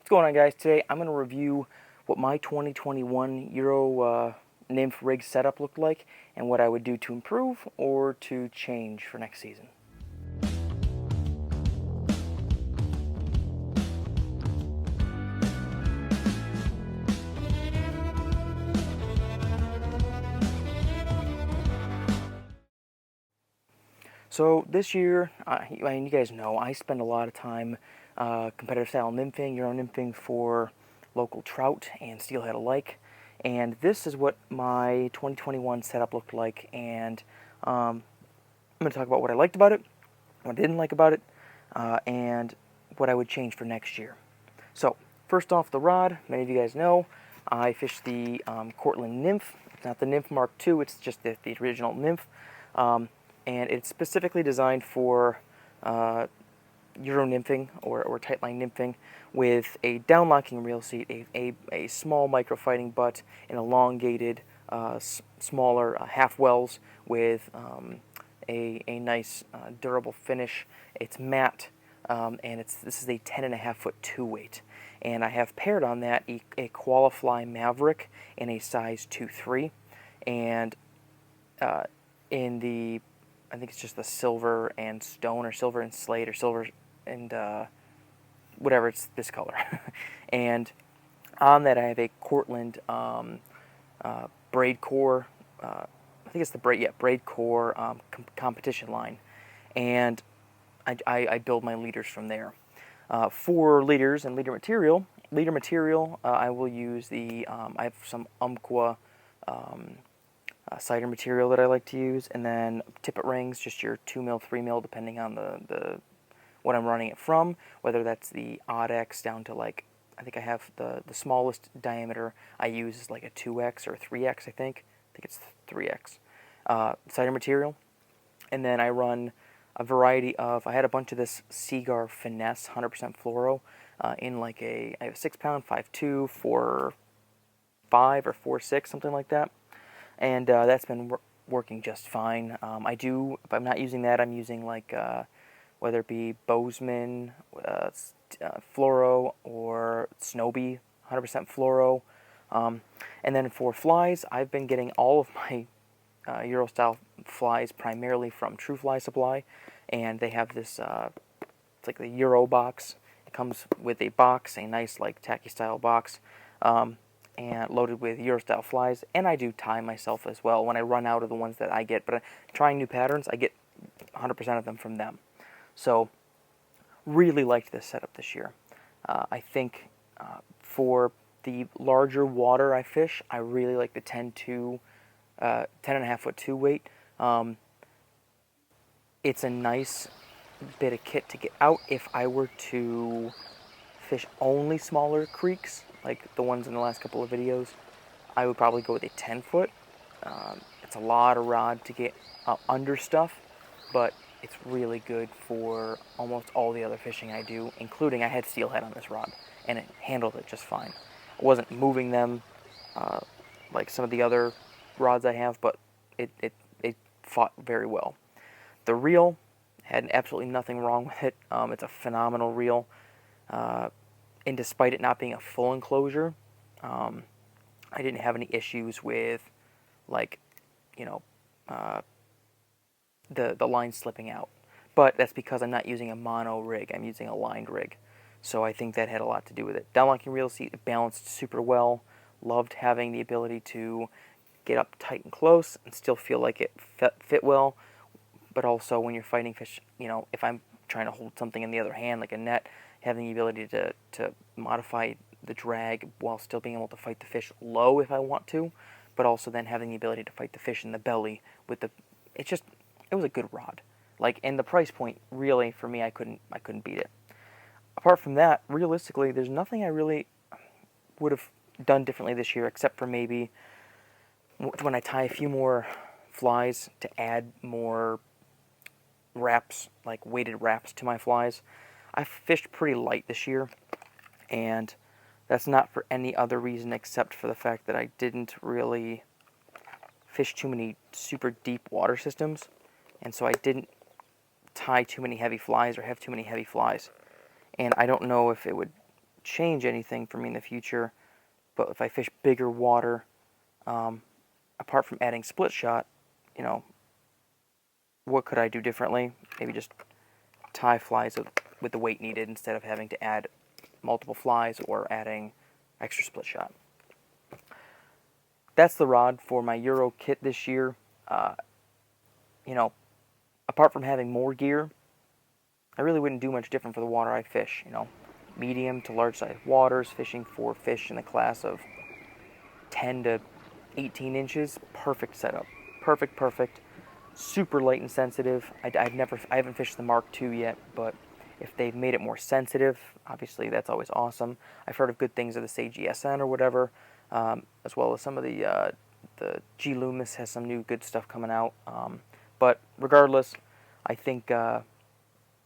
What's going on, guys? Today I'm going to review what my 2021 Euro Nymph rig setup looked like and what I would do to improve or to change for next season. So this year, you guys know, I spend a lot of time competitive style nymphing, Euro nymphing for local trout and steelhead alike. And this is what my 2021 setup looked like. And I'm going to talk about what I liked about it, what I didn't like about it, and what I would change for next year. So first off, the rod. Many of you guys know I fish the Cortland Nymph. It's not the Nymph Mark II, it's just the original Nymph. And it's specifically designed for Euro nymphing or tightline nymphing with a down-locking reel seat, a small microfighting butt, and elongated, smaller half wells with a nice durable finish. It's matte, and this is a 10.5-foot 2-weight. And I have paired on that a Qualifly Maverick in a size 2-3, and in the, I think it's just the silver and stone, or silver and slate, or silver and whatever, it's this color. And on that I have a Cortland braid core, I think it's the braid core competition line, and I build my leaders from there. For leaders and leader material, I will use the, I have some Umpqua cider material that I like to use, and then tippet rings, just your 2 mil, 3 mil, depending on the what I'm running it from, whether that's the odd X down to, like, I think I have the smallest diameter I use is like a 2X or 3X, I think it's 3X cider material. And then I run a variety of, I had a bunch of this Seagar Finesse 100% fluoro in like I have a 6-pound, 5.2, 4.5 or 4.6, something like that. And that's been working just fine. If I'm not using that, I'm using like, whether it be Bozeman fluoro or Snowbee 100% fluoro. And then for flies, I've been getting all of my Euro style flies primarily from True Fly Supply, and they have this, it's like the Euro box. It comes with a box, a nice like tacky style box, and loaded with Euro style flies. And I do tie myself as well when I run out of the ones that I get, but trying new patterns, I get 100% of them from them. So really liked this setup this year. I think for the larger water I fish, I really like the 10.5-foot 2-weight. It's a nice bit of kit to get out if I were to fish only smaller creeks, like the ones in the last couple of videos. I would probably go with a 10-foot. It's a lot of rod to get under stuff, but it's really good for almost all the other fishing I do, including I had steelhead on this rod, and it handled it just fine. I wasn't moving them like some of the other rods I have, but it fought very well. The reel had absolutely nothing wrong with it. It's a phenomenal reel, and despite it not being a full enclosure, I didn't have any issues with, like, you know, the line slipping out. But that's because I'm not using a mono rig, I'm using a lined rig. So I think that had a lot to do with it. Down-locking reel seat, it balanced super well. Loved having the ability to get up tight and close and still feel like it fit well. But also when you're fighting fish, you know, if I'm trying to hold something in the other hand, like a net, having the ability to modify the drag while still being able to fight the fish low if I want to, but also then having the ability to fight the fish in the belly with the, it was a good rod. Like, and the price point, really, for me, I couldn't beat it. Apart from that, realistically, there's nothing I really would have done differently this year, except for maybe when I tie a few more flies to add more wraps, like weighted wraps to my flies. I fished pretty light this year, and that's not for any other reason except for the fact that I didn't really fish too many super deep water systems, and so I didn't tie too many heavy flies or have too many heavy flies. And I don't know if it would change anything for me in the future, but if I fish bigger water, apart from adding split shot, you know, what could I do differently? Maybe just tie flies with the weight needed instead of having to add multiple flies or adding extra split shot. That's the rod for my Euro kit this year. You know, apart from having more gear, I really wouldn't do much different for the water I fish. You know, medium to large size waters, fishing for fish in the class of 10 to 18 inches. Perfect setup. Perfect. Super light and sensitive. I haven't fished the Mark II yet, but if they've made it more sensitive, obviously that's always awesome. I've heard of good things of the Sage ESN or whatever, as well as some of the G Loomis has some new good stuff coming out. But regardless, I think, or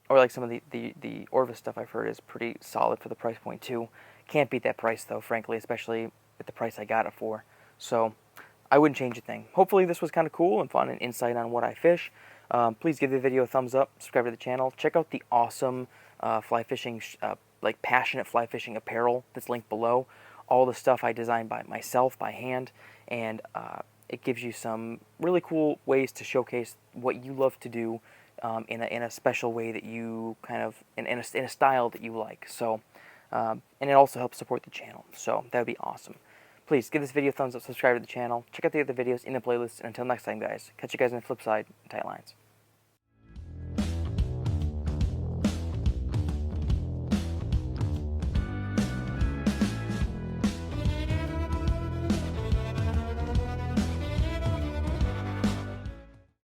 like some of the Orvis stuff I've heard is pretty solid for the price point too. Can't beat that price though, frankly, especially with the price I got it for. So I wouldn't change a thing. Hopefully this was kind of cool and fun and insight on what I fish. Please give the video a thumbs up, subscribe to the channel, check out the awesome fly fishing, like passionate fly fishing apparel that's linked below. All the stuff I designed by myself, by hand, and it gives you some really cool ways to showcase what you love to do in a special way that you kind of, in a style that you like. So, and it also helps support the channel, so that would be awesome. Please give this video a thumbs up, subscribe to the channel, check out the other videos in the playlist, and until next time, guys, catch you guys on the flip side. Tight lines.